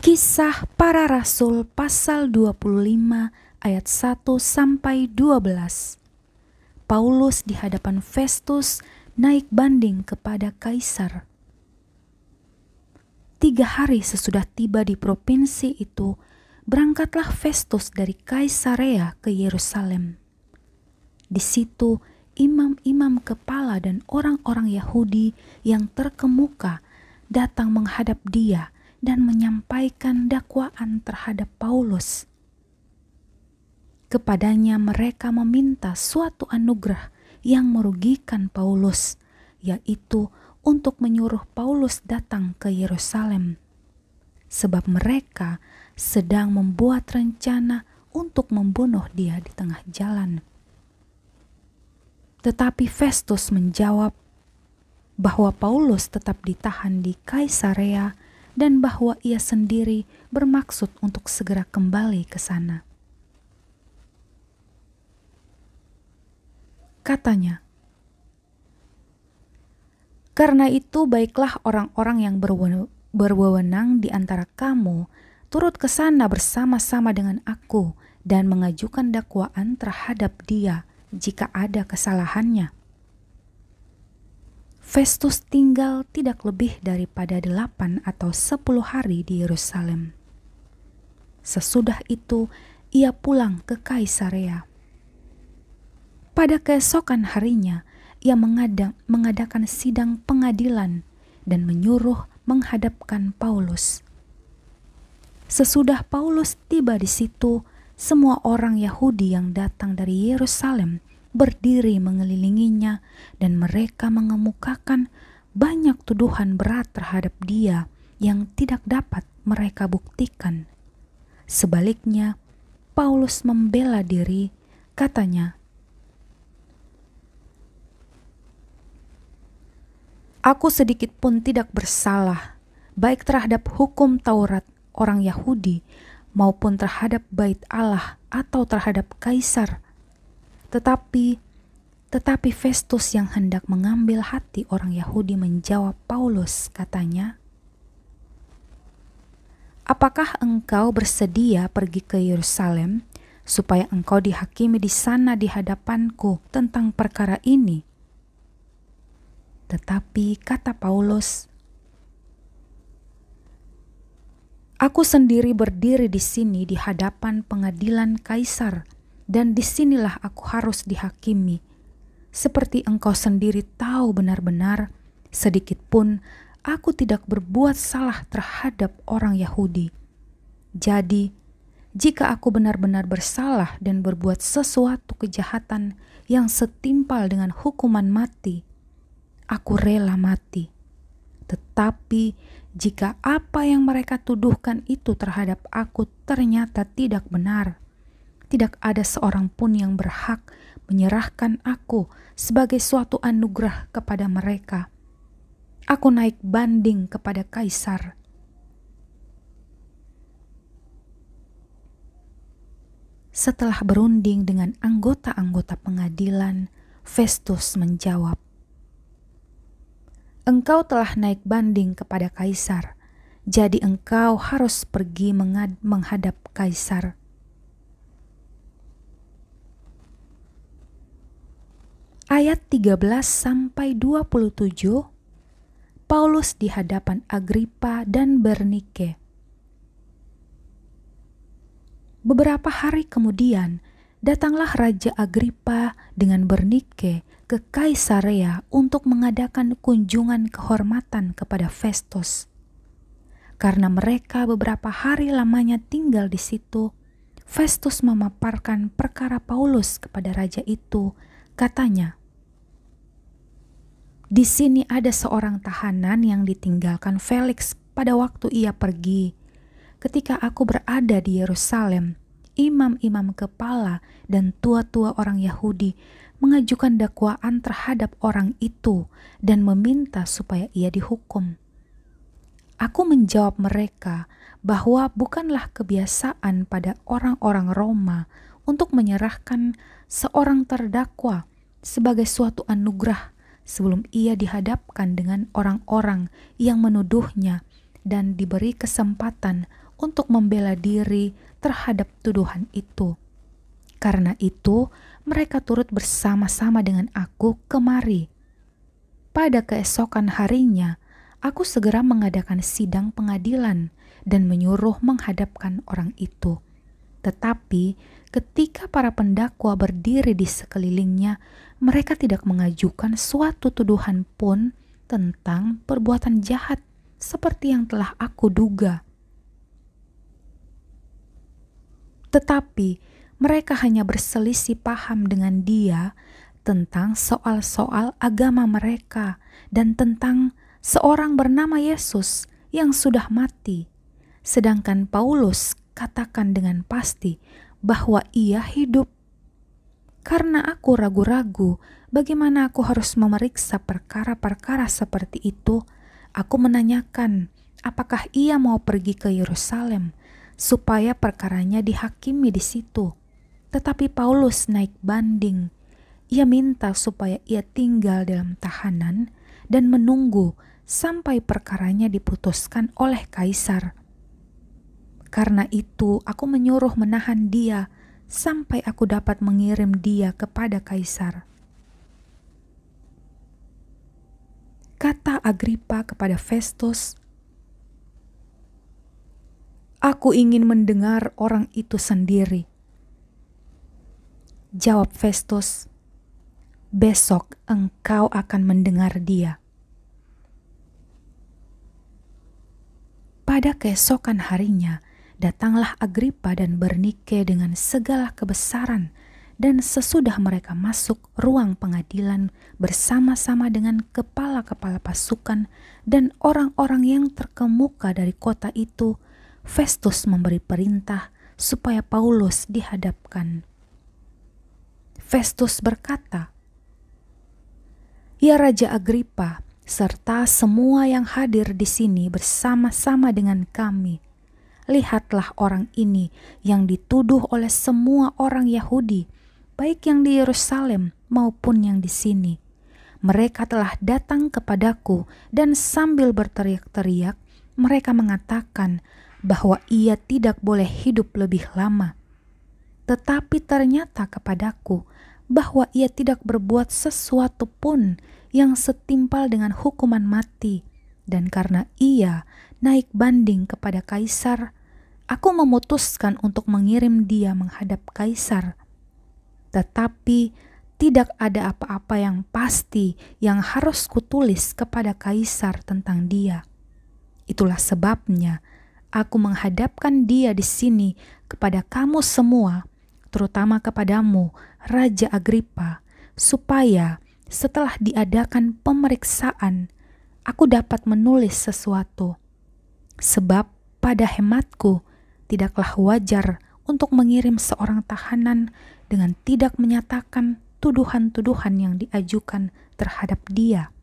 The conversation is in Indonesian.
Kisah Para Rasul pasal 25 ayat 1 sampai 12. Paulus di hadapan Festus naik banding kepada Kaisar. 3 hari sesudah tiba di provinsi itu, berangkatlah Festus dari Kaisarea ke Yerusalem. Di situ imam-imam kepala dan orang-orang Yahudi yang terkemuka datang menghadap dia dan menyampaikan dakwaan terhadap Paulus. Kepadanya mereka meminta suatu anugerah yang merugikan Paulus, yaitu untuk menyuruh Paulus datang ke Yerusalem, sebab mereka sedang membuat rencana untuk membunuh dia di tengah jalan. Tetapi Festus menjawab bahwa Paulus tetap ditahan di Kaisarea dan bahwa ia sendiri bermaksud untuk segera kembali ke sana. Katanya, "Karena itu baiklah orang-orang yang berwenang di antara kamu turut ke sana bersama-sama dengan aku dan mengajukan dakwaan terhadap dia jika ada kesalahannya." Festus tinggal tidak lebih daripada 8 atau 10 hari di Yerusalem. Sesudah itu ia pulang ke Kaisarea. Pada keesokan harinya ia mengadakan sidang pengadilan dan menyuruh menghadapkan Paulus. Sesudah Paulus tiba di situ, semua orang Yahudi yang datang dari Yerusalem berdiri mengelilinginya dan mereka mengemukakan banyak tuduhan berat terhadap dia yang tidak dapat mereka buktikan. Sebaliknya, Paulus membela diri, katanya, "Aku sedikit pun tidak bersalah, baik terhadap hukum Taurat orang Yahudi maupun terhadap bait Allah atau terhadap Kaisar. Tetapi Festus yang hendak mengambil hati orang Yahudi menjawab Paulus, katanya, "Apakah engkau bersedia pergi ke Yerusalem supaya engkau dihakimi di sana di hadapanku tentang perkara ini?" Tetapi kata Paulus, "Aku sendiri berdiri di sini di hadapan pengadilan Kaisar, dan disinilah aku harus dihakimi. Seperti engkau sendiri tahu benar-benar, sedikit pun aku tidak berbuat salah terhadap orang Yahudi. Jadi, jika aku benar-benar bersalah dan berbuat sesuatu kejahatan yang setimpal dengan hukuman mati, aku rela mati. Tetapi jika apa yang mereka tuduhkan itu terhadap aku ternyata tidak benar, tidak ada seorang pun yang berhak menyerahkan aku sebagai suatu anugerah kepada mereka. Aku naik banding kepada Kaisar." Setelah berunding dengan anggota-anggota pengadilan, Festus menjawab, "Engkau telah naik banding kepada Kaisar, jadi engkau harus pergi menghadap Kaisar." Ayat 13 sampai 27, Paulus di hadapan Agripa dan Bernike. Beberapa hari kemudian, datanglah Raja Agripa dengan Bernike ke Kaisarea untuk mengadakan kunjungan kehormatan kepada Festus. Karena mereka beberapa hari lamanya tinggal di situ, Festus memaparkan perkara Paulus kepada raja itu. Katanya, "Di sini ada seorang tahanan yang ditinggalkan Felix pada waktu ia pergi. Ketika aku berada di Yerusalem, imam-imam kepala dan tua-tua orang Yahudi mengajukan dakwaan terhadap orang itu dan meminta supaya ia dihukum. Aku menjawab mereka bahwa bukanlah kebiasaan pada orang-orang Roma untuk menyerahkan seorang terdakwa sebagai suatu anugerah sebelum ia dihadapkan dengan orang-orang yang menuduhnya dan diberi kesempatan untuk membela diri terhadap tuduhan itu. Karena itu, mereka turut bersama-sama dengan aku kemari. Pada keesokan harinya, aku segera mengadakan sidang pengadilan dan menyuruh menghadapkan orang itu. Tetapi ketika para pendakwa berdiri di sekelilingnya, mereka tidak mengajukan suatu tuduhan pun tentang perbuatan jahat seperti yang telah aku duga. Tetapi mereka hanya berselisih paham dengan dia tentang soal-soal agama mereka dan tentang seorang bernama Yesus yang sudah mati. Sedangkan Paulus katakan dengan pasti bahwa ia hidup. Karena aku ragu-ragu bagaimana aku harus memeriksa perkara-perkara seperti itu, aku menanyakan apakah ia mau pergi ke Yerusalem supaya perkaranya dihakimi di situ. Tetapi Paulus naik banding. Ia minta supaya ia tinggal dalam tahanan dan menunggu sampai perkaranya diputuskan oleh kaisar. Karena itu aku menyuruh menahan dia sampai aku dapat mengirim dia kepada kaisar. Kata Agripa kepada Festus, "Aku ingin mendengar orang itu sendiri." Jawab Festus, "Besok engkau akan mendengar dia." Pada keesokan harinya, datanglah Agripa dan Bernike dengan segala kebesaran, dan sesudah mereka masuk ruang pengadilan bersama-sama dengan kepala-kepala pasukan dan orang-orang yang terkemuka dari kota itu, Festus memberi perintah supaya Paulus dihadapkan. Festus berkata, "Ya Raja Agripa, serta semua yang hadir di sini bersama-sama dengan kami, lihatlah orang ini yang dituduh oleh semua orang Yahudi, baik yang di Yerusalem maupun yang di sini. Mereka telah datang kepadaku dan sambil berteriak-teriak, mereka mengatakan bahwa ia tidak boleh hidup lebih lama. Tetapi ternyata kepadaku bahwa ia tidak berbuat sesuatu pun yang setimpal dengan hukuman mati, dan karena ia naik banding kepada kaisar, aku memutuskan untuk mengirim dia menghadap kaisar. Tetapi tidak ada apa-apa yang pasti yang harus kutulis kepada kaisar tentang dia. Itulah sebabnya aku menghadapkan dia di sini kepada kamu semua, terutama kepadamu, Raja Agripa, supaya setelah diadakan pemeriksaan, aku dapat menulis sesuatu. Sebab pada hematku, tidaklah wajar untuk mengirim seorang tahanan dengan tidak menyatakan tuduhan-tuduhan yang diajukan terhadap dia.